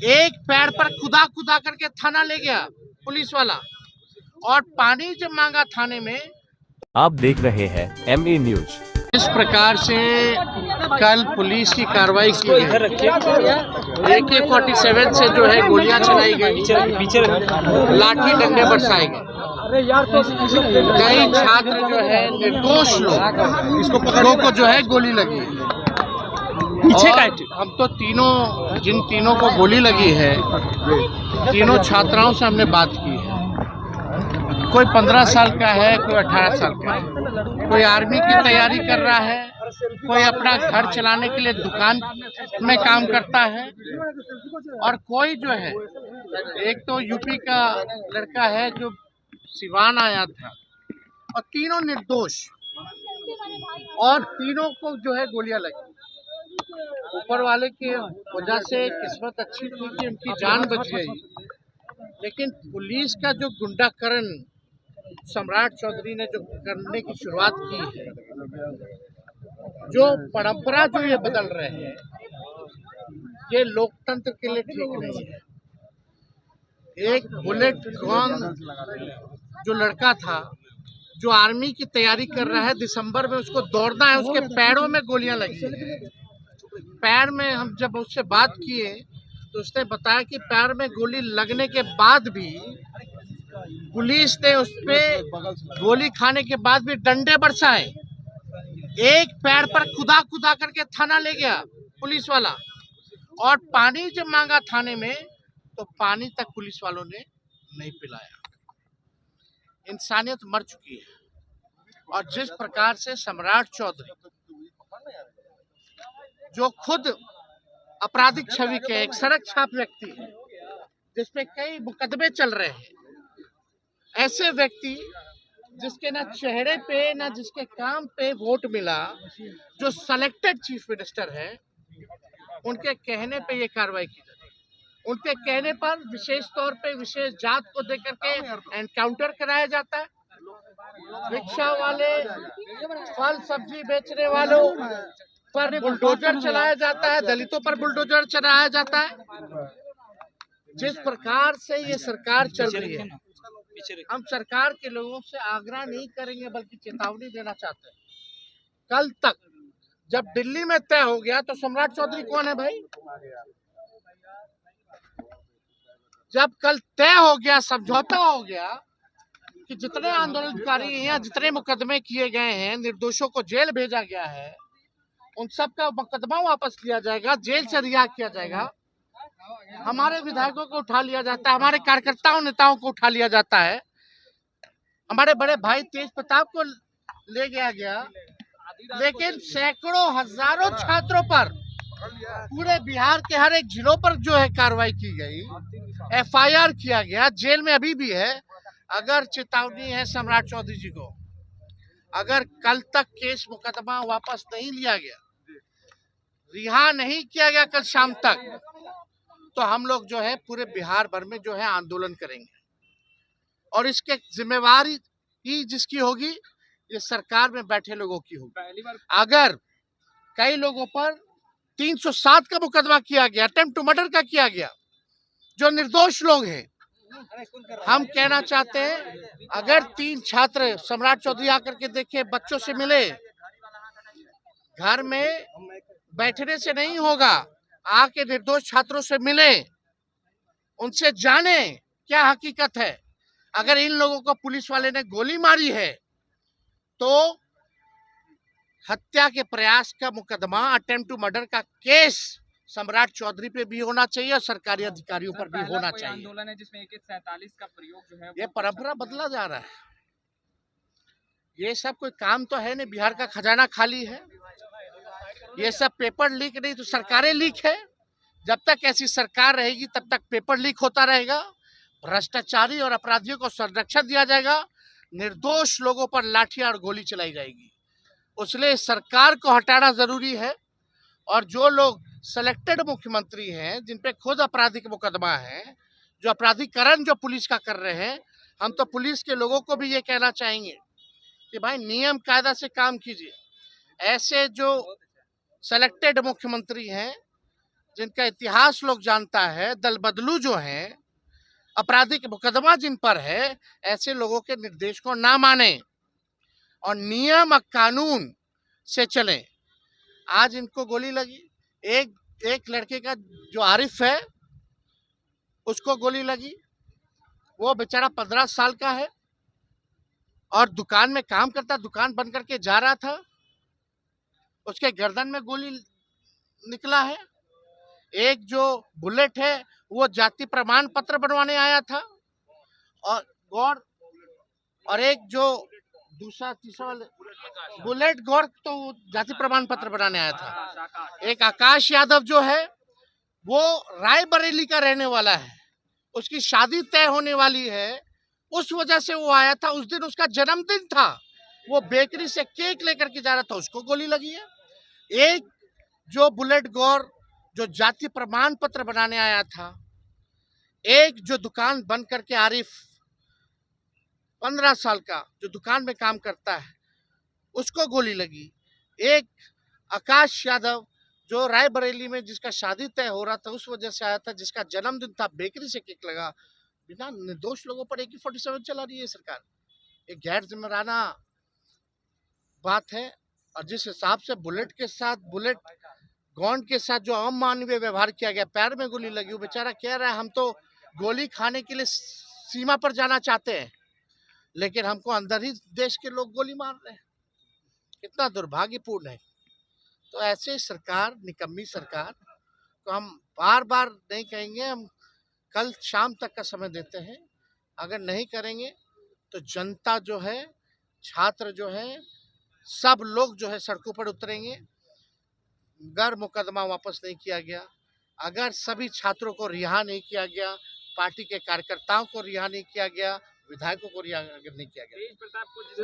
एक पैर पर खुदा खुदा करके थाना ले गया पुलिस वाला, और पानी जब मांगा थाने में। आप देख रहे हैं MA न्यूज। इस प्रकार से कल पुलिस की कार्रवाई की गई, AK-47 से जो है गोलियां चलाई गई, लाठी डंडे बरसाए गए। कई छात्र जो है निर्दोष लोगों को जो है गोली लगी है। पीछे का हम तो जिन तीनों को गोली लगी है, तीनों छात्राओं से हमने बात की है। कोई 15 साल का है, कोई 18 साल का है, कोई आर्मी की तैयारी कर रहा है, कोई अपना घर चलाने के लिए दुकान में काम करता है, और कोई जो है, एक तो यूपी का लड़का है जो सिवान आया था, और तीनों निर्दोष, और तीनों को जो है गोलियां लगी। ऊपर वाले की वजह से किस्मत अच्छी थी कि उनकी जान बच गई, लेकिन पुलिस का जो गुंडाकरण सम्राट चौधरी ने जो करने की शुरुआत की है, जो परंपरा जो ये बदल रहे हैं, ये लोकतंत्र के लिए ठीक नहीं है। एक बुलेट गन जो लड़का था, जो आर्मी की तैयारी कर रहा है, दिसंबर में उसको दौड़ना है, उसके पैरों में गोलियां लगी। पैर में हम जब उससे बात किए तो उसने बताया कि पैर में गोली लगने के बाद भी पुलिस ने उस पे गोली खाने के बाद भी डंडे बरसाए। एक पैर पर खुदा खुदा करके थाना ले गया पुलिस वाला, और पानी जब मांगा थाने में तो पानी तक पुलिस वालों ने नहीं पिलाया। इंसानियत मर चुकी है। और जिस प्रकार से सम्राट चौधरी, जो खुद आपराधिक छवि के एक सड़क छाप व्यक्ति है, जिसपे कई मुकदमे चल रहे हैं, ऐसे व्यक्ति जिसके ना चेहरे पे ना जिसके काम पे वोट मिला, जो सेलेक्टेड चीफ मिनिस्टर है, उनके कहने पे ये कार्रवाई की जाती है। उनके कहने पर विशेष तौर पे विशेष जात को देकर के एनकाउंटर कराया जाता है। रिक्शा वाले, फल सब्जी बेचने वालों पर बुलडोजर चलाया जाता है, दलितों पर बुलडोजर चलाया जाता है। जिस प्रकार से ये सरकार चल रही है, हम सरकार के लोगों से आग्रह नहीं करेंगे बल्कि चेतावनी देना चाहते हैं। कल तक जब दिल्ली में तय हो गया तो सम्राट चौधरी कौन है भाई? जब कल तय हो गया, समझौता हो गया कि जितने आंदोलनकारी हैं, जितने मुकदमे किए गए हैं, निर्दोषों को जेल भेजा गया है, उन सब का मुकदमा वापस लिया जाएगा, जेल से रिहा किया जाएगा। हमारे विधायकों को उठा लिया जाता है, हमारे कार्यकर्ताओं नेताओं को उठा लिया जाता है, हमारे बड़े भाई तेज प्रताप को ले गया, लेकिन सैकड़ों हजारों छात्रों पर पूरे बिहार के हर एक जिलों पर जो है कार्रवाई की गई, FIR किया गया, जेल में अभी भी है। अगर चेतावनी है सम्राट चौधरी जी को, अगर कल तक केस मुकदमा वापस नहीं लिया गया, रिहा नहीं किया गया कल शाम तक, तो हम लोग जो है पूरे बिहार भर में जो है आंदोलन करेंगे। और इसके जिम्मेवारी जिसकी होगी, ये सरकार में बैठे लोगों की होगी। अगर कई लोगों पर 307 का मुकदमा किया गया, अटेम्प्ट टू मर्डर का किया गया, जो निर्दोष लोग हैं, हम कहना चाहते हैं, अगर 3 छात्र सम्राट चौधरी आकर के देखे, बच्चों से मिले, घर में बैठने से नहीं होगा, आके निर्दोष छात्रों से मिले, उनसे जाने क्या हकीकत है। अगर इन लोगों को पुलिस वाले ने गोली मारी है तो हत्या के प्रयास का मुकदमा, अटेम्प्ट टू मर्डर का केस सम्राट चौधरी पे भी होना चाहिए और सरकारी अधिकारियों पर भी होना चाहिए। आंदोलन है जिसमें AK-47 का प्रयोग जो है, ये परंपरा बदला जा रहा है। ये सब कोई काम तो है नहीं, बिहार का खजाना खाली है। ये सब पेपर लीक नहीं तो सरकारें लीक है। जब तक ऐसी सरकार रहेगी तब तक पेपर लीक होता रहेगा, भ्रष्टाचारी और अपराधियों को संरक्षण दिया जाएगा, निर्दोष लोगों पर लाठियां और गोली चलाई जाएगी। इसलिए सरकार को हटाना जरूरी है। और जो लोग सेलेक्टेड मुख्यमंत्री हैं, जिन पे खुद आपराधिक मुकदमा है, जो अपराधीकरण जो पुलिस का कर रहे हैं, हम तो पुलिस के लोगों को भी ये कहना चाहेंगे कि भाई नियम कायदा से काम कीजिए। ऐसे जो सेलेक्टेड मुख्यमंत्री हैं, जिनका इतिहास लोग जानता है, दल बदलू जो हैं, आपराधिक मुकदमा जिन पर है, ऐसे लोगों के निर्देश को ना माने और नियम और कानून से चले। आज इनको गोली लगी, एक लड़के का जो आरिफ है उसको गोली लगी, वो बेचारा 15 साल का है और दुकान में काम करता, दुकान बंद करके जा रहा था, उसके गर्दन में गोली निकला है। एक जो बुलेट है वो जाति प्रमाण पत्र बनवाने आया था और एक जो दूसरा तीसरा वाले बुलेट गौर तो जाति प्रमाण पत्र बनाने आया था। एक आकाश यादव जो है वो रायबरेली का रहने वाला है, उसकी शादी तय होने वाली है, उस वजह से वो आया था। उस दिन उसका जन्मदिन था, वो बेकरी से केक लेकर के जा रहा था, उसको गोली लगी है। एक जो बुलेट गौर जो जाति प्रमाण पत्र बनाने आया था, एक जो दुकान बंद करके आरिफ 15 साल का जो दुकान में काम करता है उसको गोली लगी। एक आकाश यादव जो रायबरेली में जिसका शादी तय हो रहा था उस वजह से आया था, जिसका जन्मदिन था, बेकरी से केक लगा। बिना निर्दोष लोगों पर AK-47 चला रही है सरकार, एक गैर जिम्मेदाराना बात है। और जिस हिसाब से बुलेट गॉन्ड के साथ जो अमानवीय व्यवहार किया गया, पैर में गोली लगी, वो बेचारा कह रहा है हम तो गोली खाने के लिए सीमा पर जाना चाहते हैं, लेकिन हमको अंदर ही देश के लोग गोली मार रहे हैं। कितना दुर्भाग्यपूर्ण है। तो ऐसे सरकार, निकम्मी सरकार को हम बार बार नहीं कहेंगे, हम कल शाम तक का समय देते हैं। अगर नहीं करेंगे तो जनता जो है, छात्र जो है, सब लोग जो है सड़कों पर उतरेंगे। अगर मुकदमा वापस नहीं किया गया, अगर सभी छात्रों को रिहा नहीं किया गया, पार्टी के कार्यकर्ताओं को रिहा नहीं किया गया, विधायकों को रिहा नहीं किया गया,